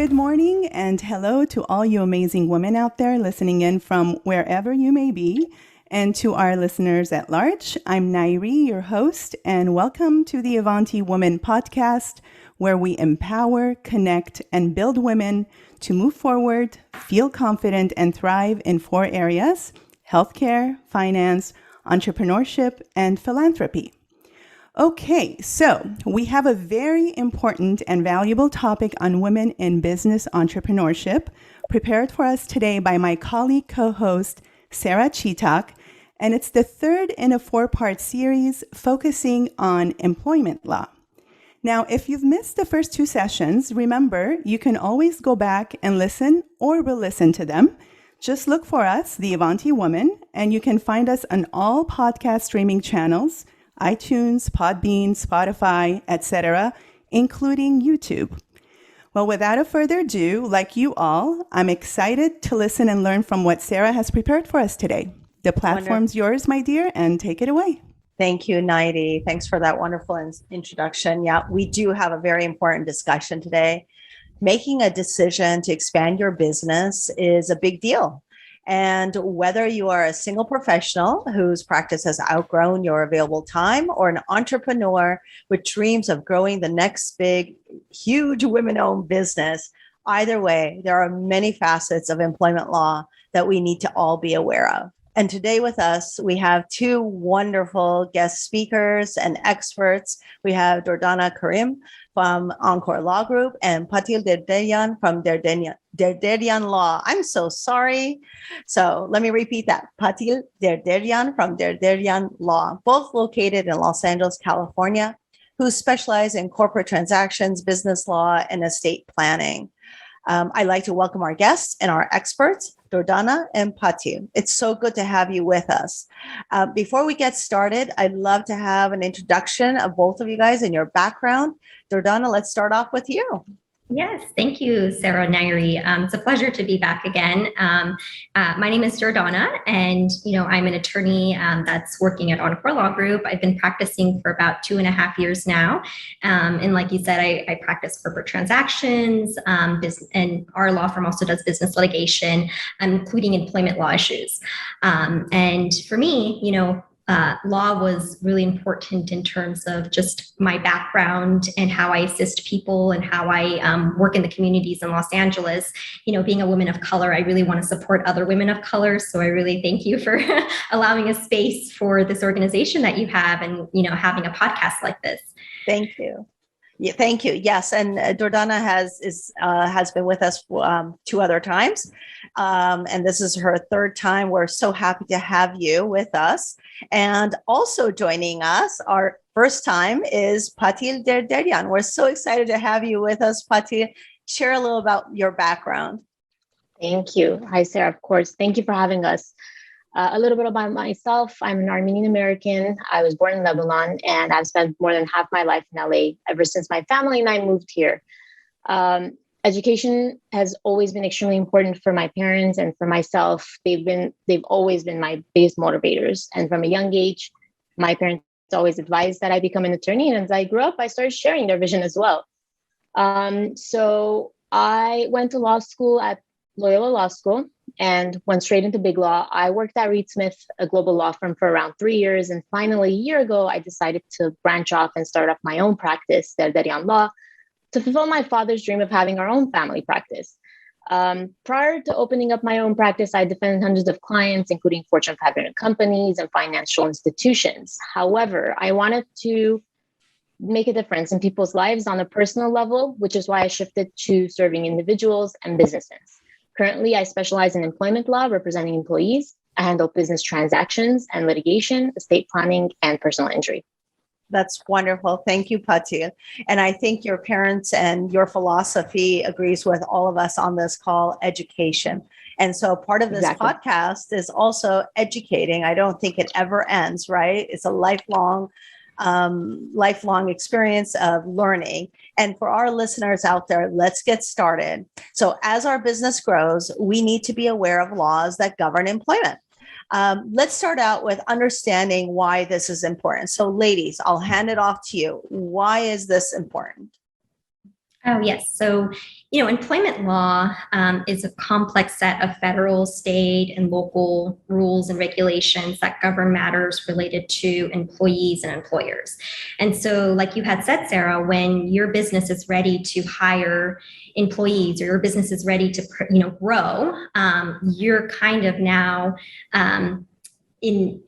Good morning and hello to all you amazing women out there listening in from wherever you may be. And to our listeners at large, I'm Nairy, your host, and welcome to the Avanti Woman Podcast, where we empower, connect, and build women to move forward, feel confident, and thrive in 4 areas: healthcare, finance, entrepreneurship, and philanthropy. Okay, so we have a very important and valuable topic on women in business entrepreneurship prepared for us today by my colleague co-host, Sarah Chetak, and it's the third in a 4-part series focusing on employment law. Now, if you've missed the first 2 sessions, remember, you can always go back and listen or re-listen to them. Just look for us, the Avanti Woman, and you can find us on all podcast streaming channels, iTunes, Podbean, Spotify, etc., including YouTube. Well, without further ado, like you all, I'm excited to listen and learn from what Sarah has prepared for us today. The platform's yours, my dear, and take it away. Thank you, Nairi. Thanks for that wonderful introduction. Yeah, we do have a very important discussion today. Making a decision to expand your business is a big deal. And whether you are a single professional whose practice has outgrown your available time or an entrepreneur with dreams of growing the next big, huge women-owned business, either way, there are many facets of employment law that we need to all be aware of. And today with us, we have 2 wonderful guest speakers and experts. We have Durdana Karim from Encore Law Group and Patil Derderian from Derderian Law. I'm so sorry. So let me repeat that. Patil Derderian from Derderian Law, both located in Los Angeles, California, who specialize in corporate transactions, business law, and estate planning. I'd like to welcome our guests and our experts, Durdana and Patil. It's so good to have you with us. Before we get started, I'd love to have an introduction of both of you guys and your background. Durdana, let's start off with you. Yes, thank you, Sarah Nairy. It's a pleasure to be back again. My name is Durdana, and I'm an attorney that's working at Encore Law Group. I've been practicing for about 2.5 years now, and like you said, I practice corporate transactions, business, and our law firm also does business litigation, including employment law issues. And for me, law was really important in terms of just my background and how I assist people and how I work in the communities in Los Angeles. Being a woman of color, I really want to support other women of color. So I really thank you for allowing a space for this organization that you have and, having a podcast like this. Thank you. Yeah, thank you. Yes, and Durdana has been with us 2 other times, and this is her 3rd time. We're so happy to have you with us, and also joining us, our first time is Patil Derderian. We're so excited to have you with us, Patil. Share a little about your background. Thank you. Hi, Sarah. Of course. Thank you for having us. A little bit about myself. I'm an Armenian American. I was born in Lebanon, and I've spent more than half my life in LA ever since my family and I moved here. Education has always been extremely important for my parents and for myself. They've always been my biggest motivators. And from a young age, my parents always advised that I become an attorney. And as I grew up, I started sharing their vision as well. So I went to law school at Loyola Law School and went straight into big law. I worked at Reed Smith, a global law firm, for around 3 years. And finally, a year ago, I decided to branch off and start up my own practice, Derderian Law, to fulfill my father's dream of having our own family practice. Prior to opening up my own practice, I defended hundreds of clients, including Fortune 500 companies and financial institutions. However, I wanted to make a difference in people's lives on a personal level, which is why I shifted to serving individuals and businesses. Currently, I specialize in employment law, representing employees. I handle business transactions and litigation, estate planning, and personal injury. That's wonderful. Thank you, Patil. And I think your parents and your philosophy agrees with all of us on this call, education. And so part of this podcast is also educating. I don't think it ever ends, right? It's a lifelong experience of learning. And for our listeners out there, let's get started. So as our business grows, we need to be aware of laws that govern employment. Let's start out with understanding why this is important. So ladies, I'll hand it off to you. Why is this important? Oh, yes. So, employment law is a complex set of federal, state, and local rules and regulations that govern matters related to employees and employers. And so, like you had said, Sarah, when your business is ready to hire employees or your business is ready to, grow, you're kind of now in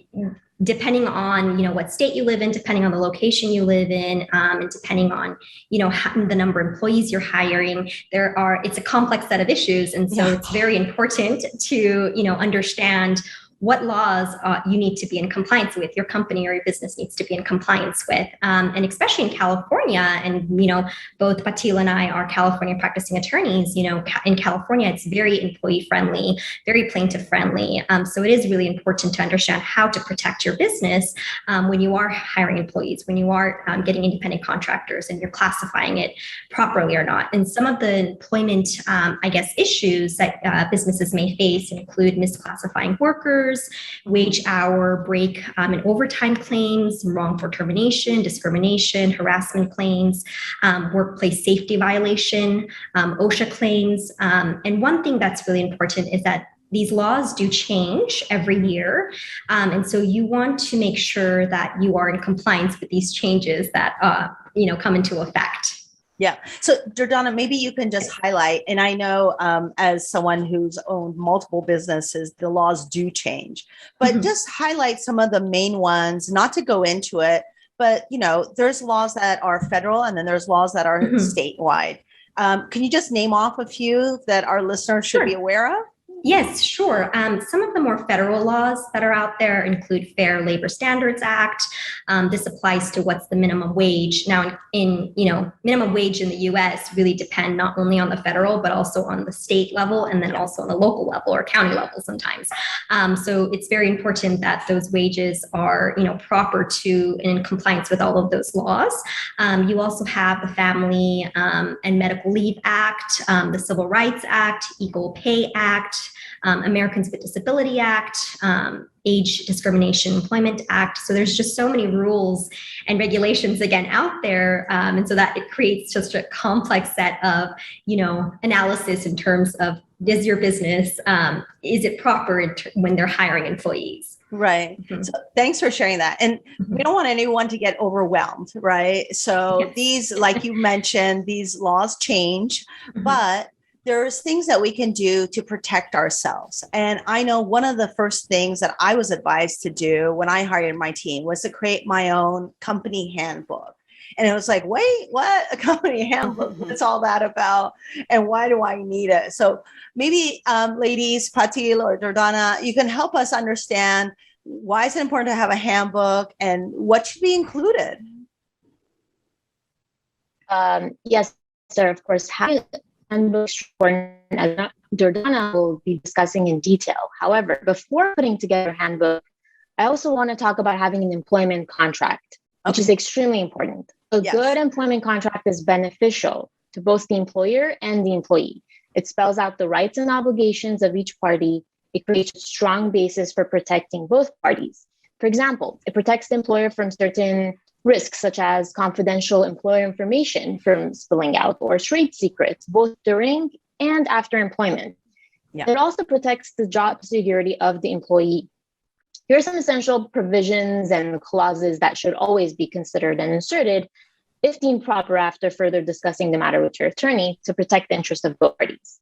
depending on what state you live in, depending on the location you live in, and depending on the number of employees you're hiring, it's a complex set of issues, and so it's very important to understand what laws you need to be in compliance with, your company or your business needs to be in compliance with. And especially in California, and, both Patil and I are California practicing attorneys, in California, it's very employee friendly, very plaintiff friendly. So it is really important to understand how to protect your business when you are hiring employees, when you are getting independent contractors and you're classifying it properly or not. And some of the employment, issues that businesses may face include misclassifying workers, wage hour break and overtime claims, wrongful termination, discrimination, harassment claims, workplace safety violation, OSHA claims. And one thing that's really important is that these laws do change every year. And so you want to make sure that you are in compliance with these changes that come into effect. Yeah. So Durdana, maybe you can just highlight, and I know as someone who's owned multiple businesses, the laws do change, but just highlight some of the main ones, not to go into it, but there's laws that are federal and then there's laws that are statewide. Can you just name off a few that our listeners should be aware of? Yes, sure. Some of the more federal laws that are out there include Fair Labor Standards Act. This applies to what's the minimum wage. Now, minimum wage in the U.S. really depend not only on the federal, but also on the state level, and then also on the local level or county level sometimes. So it's very important that those wages are, proper to and in compliance with all of those laws. You also have the Family and Medical Leave Act, the Civil Rights Act, Equal Pay Act, Americans with Disability Act, Age Discrimination Employment Act. So there's just so many rules and regulations again out there. And so that it creates just a complex set of, analysis in terms of, does your business, is it proper when they're hiring employees? Right. So thanks for sharing that. And we don't want anyone to get overwhelmed, right? So these, like you mentioned, these laws change, but there's things that we can do to protect ourselves. And I know one of the first things that I was advised to do when I hired my team was to create my own company handbook. And it was like, wait, what? A company handbook? What's all that about? And why do I need it? So maybe ladies, Patil or Durdana, you can help us understand, why is it important to have a handbook and what should be included? Yes, sir, of course. Handbook as Durdana will be discussing in detail. However, before putting together a handbook, I also want to talk about having an employment contract, which is extremely important. A good employment contract is beneficial to both the employer and the employee. It spells out the rights and obligations of each party. It creates a strong basis for protecting both parties. For example, it protects the employer from certain risks, such as confidential employer information from spilling out or trade secrets, both during and after employment. It also protects the job security of the employee. Here are some essential provisions and clauses that should always be considered and inserted if deemed proper after further discussing the matter with your attorney to protect the interests of both parties.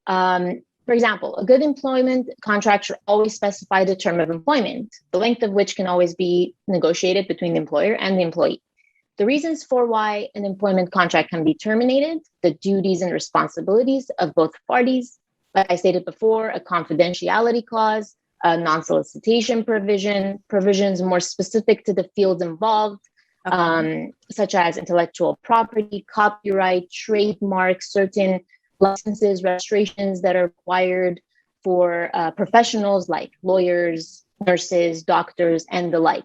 For example, a good employment contract should always specify the term of employment, the length of which can always be negotiated between the employer and the employee. The reasons for why an employment contract can be terminated, the duties and responsibilities of both parties, like I stated before, a confidentiality clause, a non-solicitation provisions more specific to the fields involved, such as intellectual property, copyright, trademarks, certain licenses, registrations that are required for professionals like lawyers, nurses, doctors, and the like.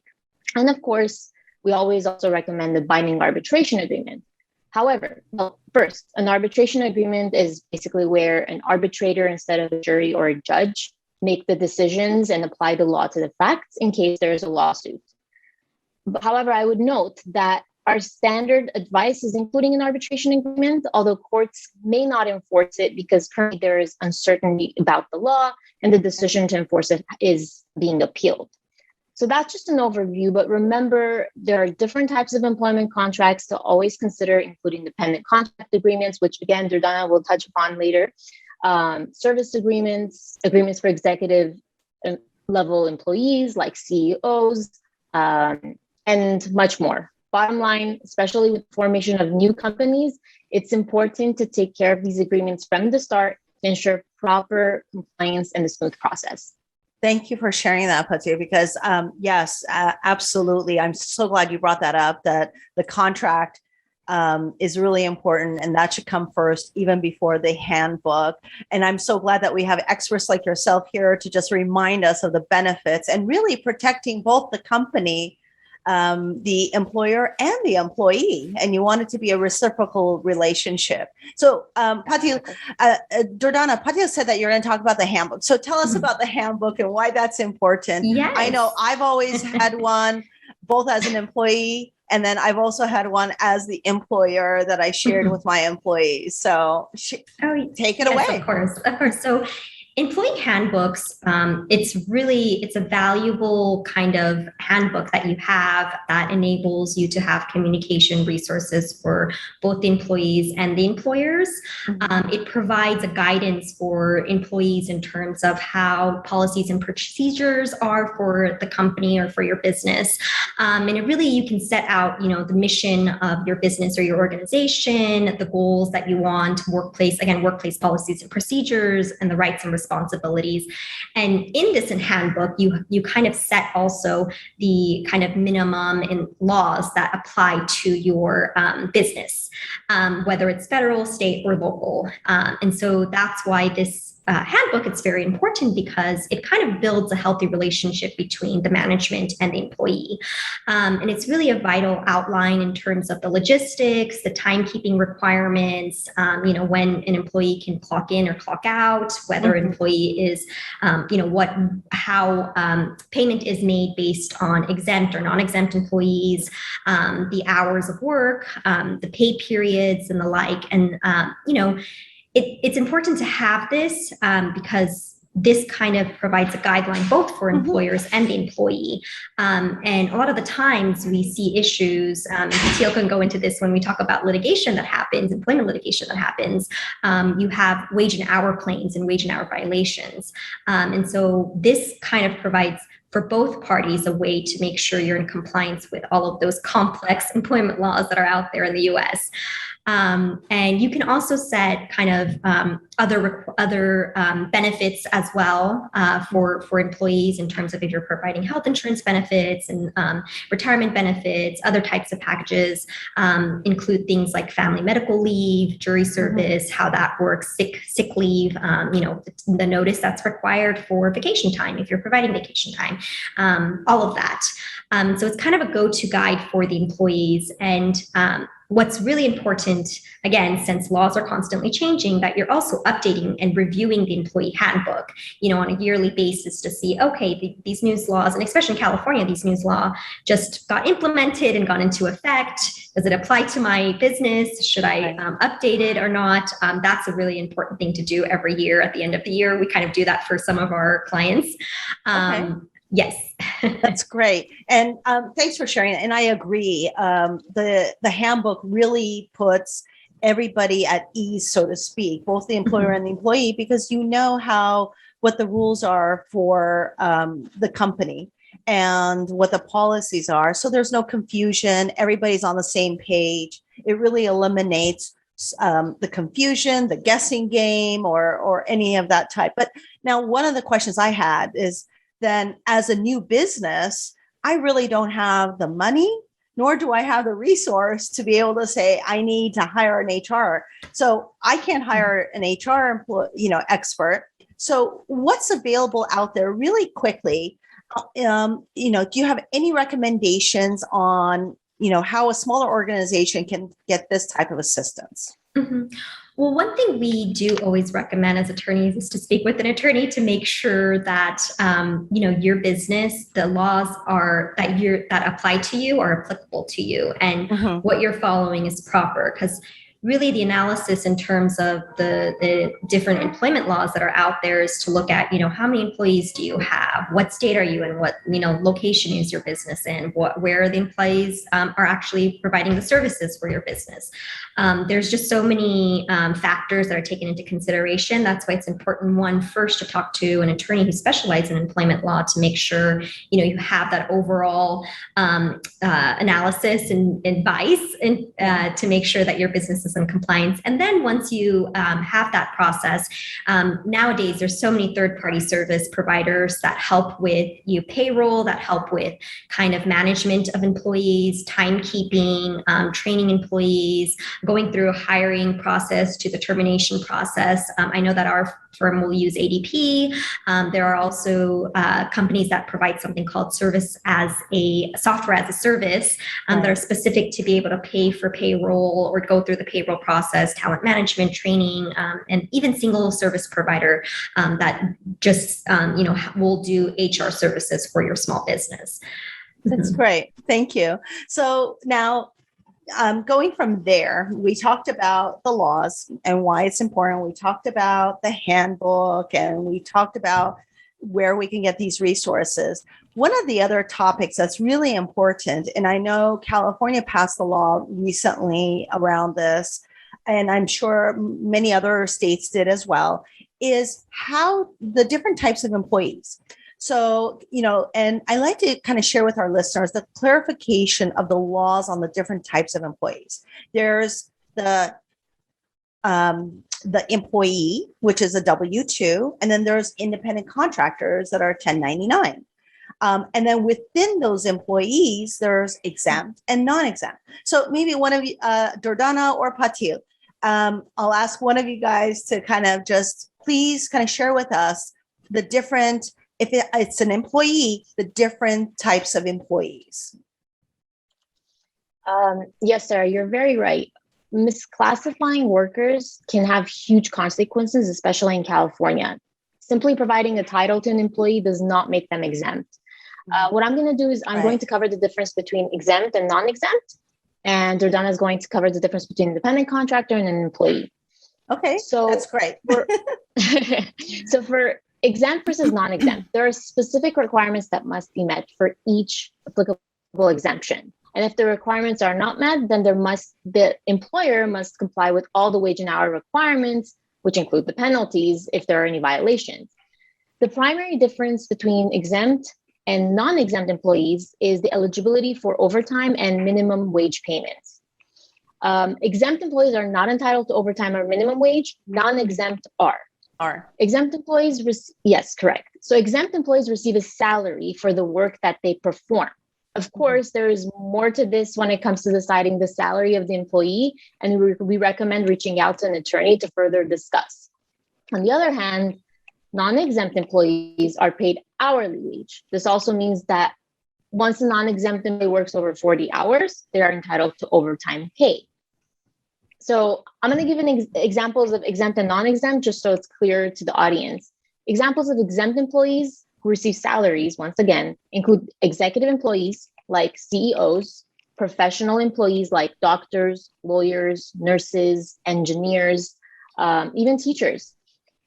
And of course, we always also recommend a binding arbitration agreement. However, first, an arbitration agreement is basically where an arbitrator, instead of a jury or a judge, make the decisions and apply the law to the facts in case there is a lawsuit. However, I would note that Our standard advice is including an arbitration agreement, although courts may not enforce it because currently there is uncertainty about the law and the decision to enforce it is being appealed. So that's just an overview, but remember, there are different types of employment contracts to always consider, including dependent contract agreements, which again, Durdana will touch upon later, service agreements, agreements for executive level employees like CEOs, and much more. Bottom line, especially with the formation of new companies, it's important to take care of these agreements from the start to ensure proper compliance and a smooth process. Thank you for sharing that, Patil, because yes, absolutely. I'm so glad you brought that up, that the contract is really important and that should come first, even before the handbook. And I'm so glad that we have experts like yourself here to just remind us of the benefits and really protecting both the company, the employer and the employee, and you want it to be a reciprocal relationship. So, Patil, Durdana, Patil said that you're going to talk about the handbook. So tell us about the handbook and why that's important. Yes. I know I've always had one, both as an employee, and then I've also had one as the employer that I shared with my employees. So take it away. Of course. So employee handbooks, it's a valuable kind of handbook that you have that enables you to have communication resources for both the employees and the employers. It provides a guidance for employees in terms of how policies and procedures are for the company or for your business. And it really, you can set out, the mission of your business or your organization, the goals that you want, workplace policies and procedures, and the rights and responsibilities. And in this handbook, you kind of set also the kind of minimum in laws that apply to your business, whether it's federal, state, or local. And so that's why this handbook, it's very important because it kind of builds a healthy relationship between the management and the employee. And it's really a vital outline in terms of the logistics, the timekeeping requirements, when an employee can clock in or clock out, whether an employee is, how payment is made based on exempt or non-exempt employees, the hours of work, the pay periods and the like. And, it's important to have this because this kind of provides a guideline both for employers and the employee. And a lot of the times we see issues, Patil can go into this when we talk about litigation that happens, employment litigation that happens. You have wage and hour claims and wage and hour violations. And so this kind of provides for both parties a way to make sure you're in compliance with all of those complex employment laws that are out there in the US. And you can also set kind of other benefits as well for employees in terms of if you're providing health insurance benefits and retirement benefits. Other types of packages include things like family medical leave, jury service, how that works, sick leave, the notice that's required for vacation time if you're providing vacation time, all of that. So it's kind of a go-to guide for the employees. And what's really important, again, since laws are constantly changing, that you're also updating and reviewing the employee handbook, on a yearly basis to see, okay, these new laws, and especially in California, these new law just got implemented and gone into effect. Does it apply to my business? Should I update it or not? That's a really important thing to do every year. At the end of the year, we kind of do that for some of our clients. Yes. That's great. And thanks for sharing. And I agree. The handbook really puts everybody at ease, so to speak, both the employer and the employee, because what the rules are for the company and what the policies are. So there's no confusion. Everybody's on the same page. It really eliminates the confusion, the guessing game, or any of that type. But now one of the questions I had is, then as a new business, I really don't have the money, nor do I have the resource to be able to say, I need to hire an HR. So I can't hire an HR expert. So what's available out there really quickly? Do you have any recommendations on, how a smaller organization can get this type of assistance? Well, one thing we do always recommend as attorneys is to speak with an attorney to make sure that your business, the laws that apply to you are applicable to you, and what you're following is proper. Because really, the analysis in terms of the different employment laws that are out there is to look at, how many employees do you have? What state are you in? What, location is your business in? Where the employees are actually providing the services for your business? There's just so many factors that are taken into consideration. That's why it's important, one, first to talk to an attorney who specializes in employment law to make sure, you have that overall analysis and advice and to make sure that your business is in compliance. And then once you have that process, nowadays there's so many third-party service providers that help with payroll, that help with kind of management of employees, timekeeping, training employees, going through a hiring process to the termination process. I know that our firm will use ADP. There are also companies that provide something called software as a service that are specific to be able to pay for payroll or go through the payroll process, talent management, training, and even single service provider that just will do HR services for your small business. That's great. Thank you. So now, going from there, we talked about the laws and why it's important. We talked about the handbook and we talked about where we can get these resources. One of the other topics that's really important, and I know California passed the law recently around this, and I'm sure many other states did as well, is how the different types of employees. So, and I like to kind of share with our listeners the clarification of the laws on the different types of employees. There's the employee, which is a W-2, and then there's independent contractors that are 1099. And then within those employees, there's exempt and non-exempt. So maybe one of you, Durdana or Patil, I'll ask one of you guys to kind of just please kind of share with us the different, if it's an employee, the different types of employees. Yes, Sarah, you're very right. Misclassifying workers can have huge consequences, especially in California. Simply providing a title to an employee does not make them exempt. What I'm going to do is I'm going to cover the difference between exempt and non-exempt. And Durdana is going to cover the difference between independent contractor and an employee. Okay, so that's great. So for exempt versus non-exempt, there are specific requirements that must be met for each applicable exemption. And if the requirements are not met, then the employer must comply with all the wage and hour requirements, which include the penalties if there are any violations. The primary difference between exempt and non-exempt employees is the eligibility for overtime and minimum wage payments. Exempt employees are not entitled to overtime or minimum wage. Non-exempt are. Exempt employees, yes, correct. So exempt employees receive a salary for the work that they perform. Of course, there is more to this when it comes to deciding the salary of the employee, and we recommend reaching out to an attorney to further discuss. On the other hand, non-exempt employees are paid hourly wage. This also means that once a non-exempt employee works over 40 hours, they are entitled to overtime pay. So I'm going to give examples of exempt and non-exempt just so it's clear to the audience. Examples of exempt employees who receive salaries, once again, include executive employees like CEOs, professional employees like doctors, lawyers, nurses, engineers, even teachers,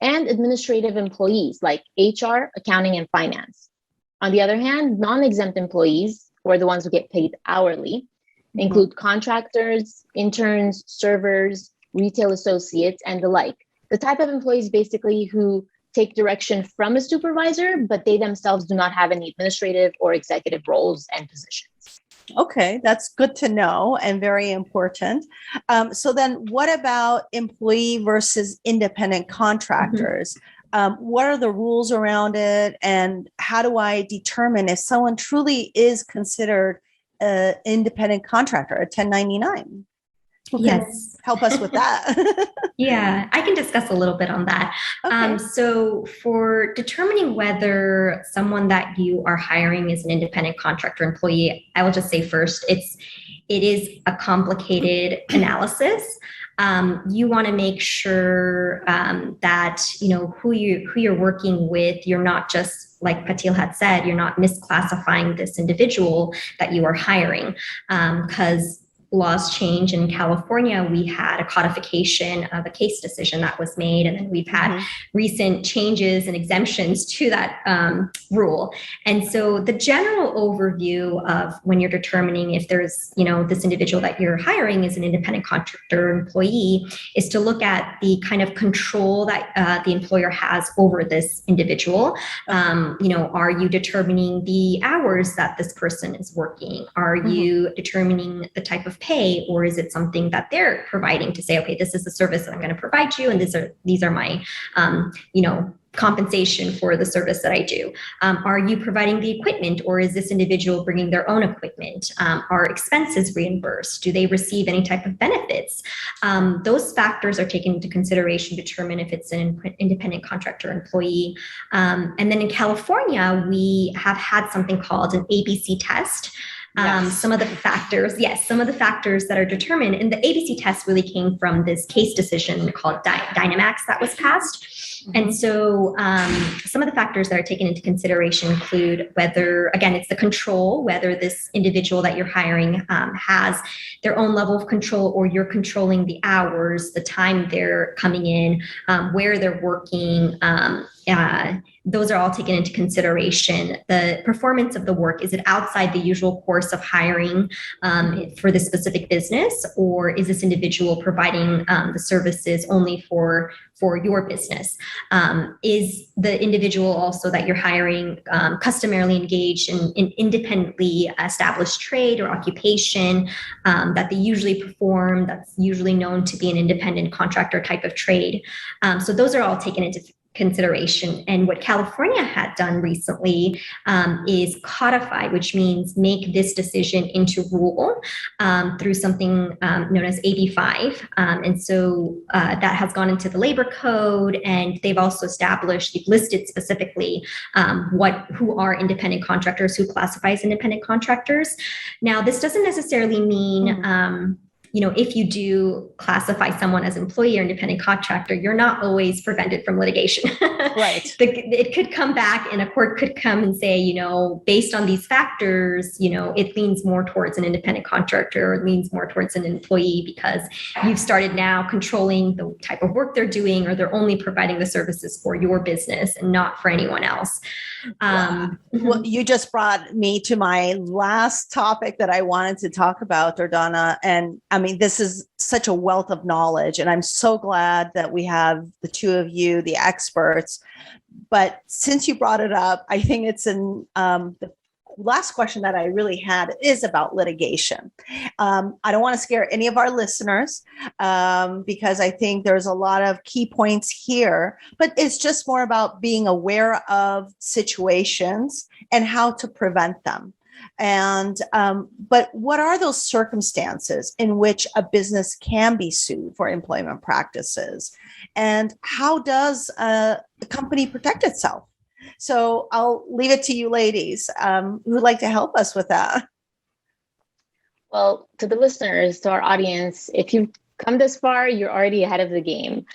and administrative employees like HR, accounting, and finance. On the other hand, non-exempt employees, who are the ones who get paid hourly, include contractors, interns, servers, retail associates, and the like. The type of employees basically who take direction from a supervisor, but they themselves do not have any administrative or executive roles and positions. Okay, that's good to know and very important. So then what about employee versus independent contractors? What are the rules around it? And how do I determine if someone truly is considered an independent contractor, a 1099? Who can help us with that? Yeah, I can discuss a little bit on that. Okay. So for determining whether someone that you are hiring is an independent contractor employee, I will just say first, it is a complicated analysis. You want to make sure that who you're working with, you're not just, like Patil had said, you're not misclassifying this individual that you are hiring, because laws change. In California, we had a codification of a case decision that was made, and then we've had recent changes and exemptions to that rule. And so the general overview of when you're determining if there's, this individual that you're hiring is an independent contractor or employee, is to look at the kind of control that the employer has over this individual. Are you determining the hours that this person is working? Are you determining the type of pay, or is it something that they're providing to say, okay, this is the service that I'm going to provide you, and these are my compensation for the service that I do? Are you providing the equipment, or is this individual bringing their own equipment? Are expenses reimbursed? Do they receive any type of benefits? Those factors are taken into consideration to determine if it's an independent contractor employee. And then in California, we have had something called an ABC test. Some of the factors that are determined, and the ABC test really came from this case decision called Dynamax that was passed. And so some of the factors that are taken into consideration include whether, again, it's the control, whether this individual that you're hiring has their own level of control, or you're controlling the hours, the time they're coming in, where they're working. Those are all taken into consideration. The performance of the work, is it outside the usual course of hiring for the specific business, or is this individual providing the services only for your business? Is the individual also that you're hiring customarily engaged in independently established trade or occupation that they usually perform, that's usually known to be an independent contractor type of trade? So those are all taken into consideration. And what California had done recently is codify, which means make this decision into rule through something known as AB5. And so that has gone into the labor code, and they've also they've listed specifically who are independent contractors, who classify as independent contractors. Now, this doesn't necessarily mean if you do classify someone as employee or independent contractor, you're not always prevented from litigation. Right. It could come back, and a court could come and say, based on these factors, it leans more towards an independent contractor, or leans more towards an employee, because you've started now controlling the type of work they're doing, or they're only providing the services for your business and not for anyone else. Well, you just brought me to my last topic that I wanted to talk about, Durdana. And I mean, this is such a wealth of knowledge, and I'm so glad that we have the two of you, the experts. But since you brought it up, I think it's the last question that I really had is about litigation. I don't want to scare any of our listeners because I think there's a lot of key points here, but it's just more about being aware of situations and how to prevent them. And but what are those circumstances in which a business can be sued for employment practices, and how does a company protect itself? So I'll leave it to you ladies who would like to help us with that. Well, to the listeners, to our audience, if you've come this far, you're already ahead of the game.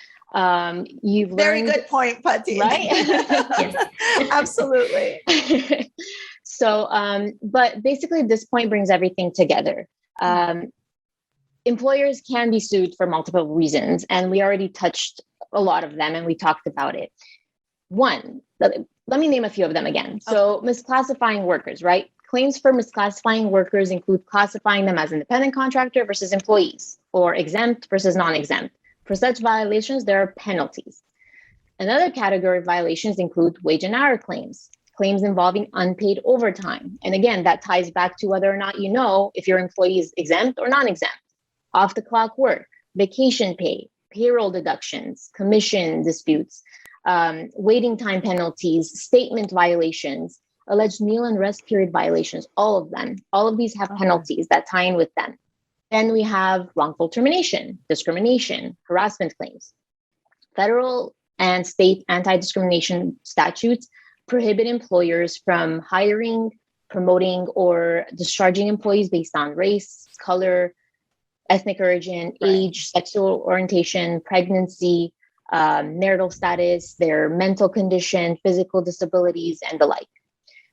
You've learned. Very good point, Patil. Right? Yes. Absolutely. So, but basically this point brings everything together. Employers can be sued for multiple reasons, and we already touched a lot of them and we talked about it. One, let me name a few of them again. So misclassifying workers, right? Claims for misclassifying workers include classifying them as independent contractor versus employees, or exempt versus non-exempt. For such violations, there are penalties. Another category of violations include wage and hour claims, claims involving unpaid overtime. And again, that ties back to whether or not you know if your employee is exempt or non-exempt. Off the clock work, vacation pay, payroll deductions, commission disputes, waiting time penalties, statement violations, alleged meal and rest period violations, all of them. All of these have penalties that tie in with them. Then we have wrongful termination, discrimination, harassment claims. Federal and state anti-discrimination statutes prohibit employers from hiring, promoting or discharging employees based on race, color, ethnic origin, age, sexual orientation, pregnancy, marital status, their mental condition, physical disabilities, and the like.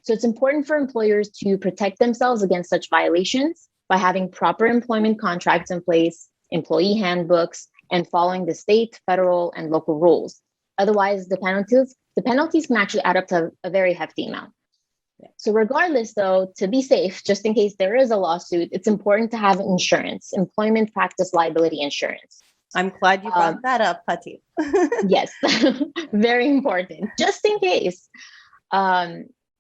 So it's important for employers to protect themselves against such violations by having proper employment contracts in place, employee handbooks, and following the state, federal, and local rules. Otherwise, the penalties can actually add up to a very hefty amount. So regardless, though, to be safe, just in case there is a lawsuit, it's important to have insurance, employment practice liability insurance. I'm glad you brought that up, Patil. Yes, very important, just in case.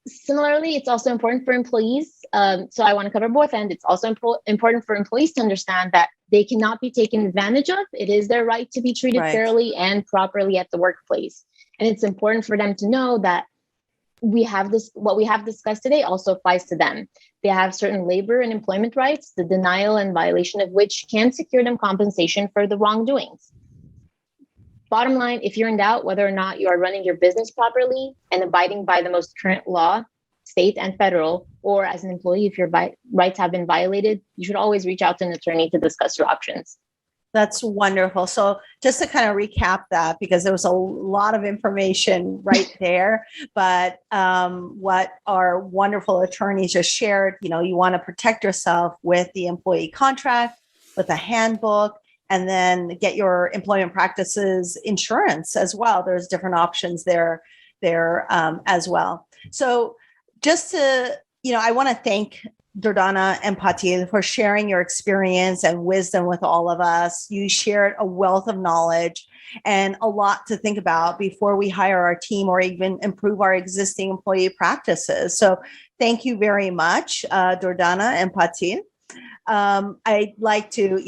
Similarly, it's also important for employees. So I want to cover both ends. It's also important for employees to understand that they cannot be taken advantage of. It is their right to be treated fairly and properly at the workplace. And it's important for them to know that what we have discussed today also applies to them. They have certain labor and employment rights, the denial and violation of which can secure them compensation for the wrongdoings. Bottom line, if you're in doubt whether or not you are running your business properly and abiding by the most current law, state and federal, or as an employee, if your rights have been violated, you should always reach out to an attorney to discuss your options. That's wonderful. So just to kind of recap that, because there was a lot of information right there, but what our wonderful attorneys just shared, you want to protect yourself with the employee contract, with a handbook, and then get your employment practices insurance as well. There's different options there as well. So just to, I want to thank Durdana and Patil for sharing your experience and wisdom with all of us. You shared a wealth of knowledge and a lot to think about before we hire our team or even improve our existing employee practices. So thank you very much, Durdana and Patil. I'd like to,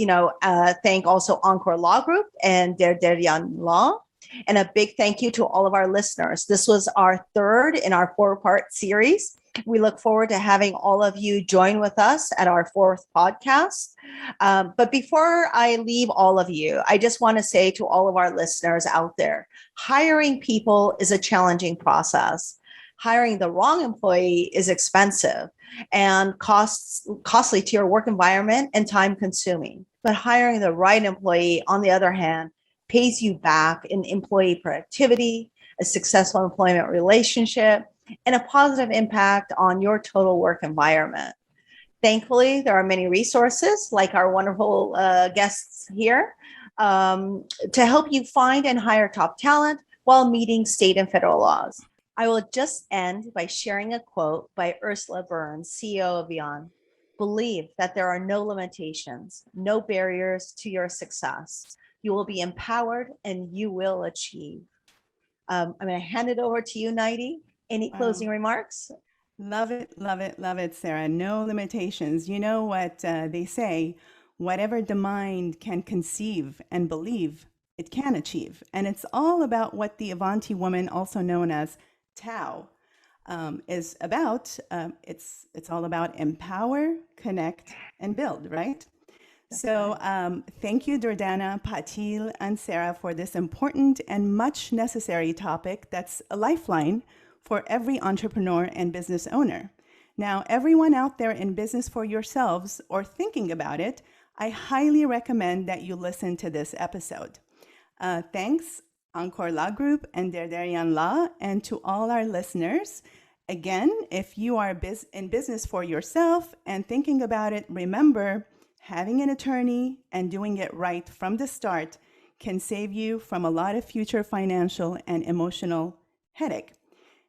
thank also Encore Law Group and Derderian Law. And a big thank you to all of our listeners. This was our third in our 4-part series. We look forward to having all of you join with us at our 4th podcast. But before I leave all of you, I just want to say to all of our listeners out there, hiring people is a challenging process. Hiring the wrong employee is expensive and costly to your work environment and time consuming. But hiring the right employee, on the other hand, pays you back in employee productivity, a successful employment relationship, and a positive impact on your total work environment. Thankfully, there are many resources like our wonderful guests here to help you find and hire top talent while meeting state and federal laws. I will just end by sharing a quote by Ursula Burns, CEO of Beyond. Believe that there are no limitations, no barriers to your success. You will be empowered and you will achieve. I'm going to hand it over to you, Nairy. Any closing remarks? Love it, Sarah. No limitations. You know what they say, whatever the mind can conceive and believe, it can achieve. And it's all about what the Avanti Woman, also known as Tao, is about. It's all about empower, connect, and build, right? So thank you, Durdana, Patil, and Sarah for this important and much necessary topic that's a lifeline for every entrepreneur and business owner. Now, everyone out there in business for yourselves or thinking about it, I highly recommend that you listen to this episode. Thanks, Encore Law Group and Derderian Law, and to all our listeners. Again, if you are in business for yourself and thinking about it, remember, having an attorney and doing it right from the start can save you from a lot of future financial and emotional headache.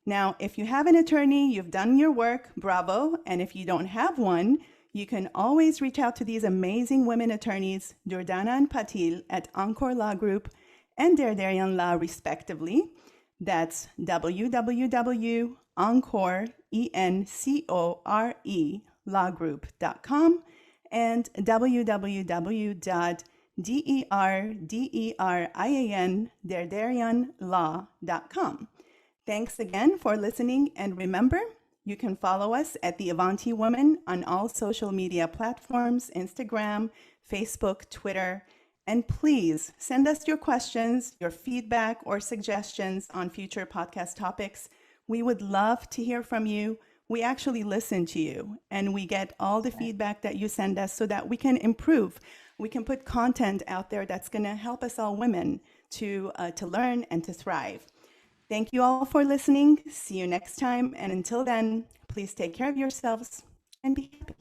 Now, if you have an attorney, you've done your work, bravo. And if you don't have one, you can always reach out to these amazing women attorneys, Durdana and Patil at Encore Law Group and Derderian Law, respectively. That's www.encore.lawgroup.com and www.derderianlaw.com. Thanks again for listening, and remember, you can follow us at the Avanti Woman on all social media platforms, Instagram, Facebook, Twitter, and please send us your questions, your feedback, or suggestions on future podcast topics. We would love to hear from you. we actually listen to you and we get all the feedback that you send us so that we can improve. We can put content out there that's going to help us all women to learn and to thrive. Thank you all for listening. See you next time. And until then, please take care of yourselves and be happy.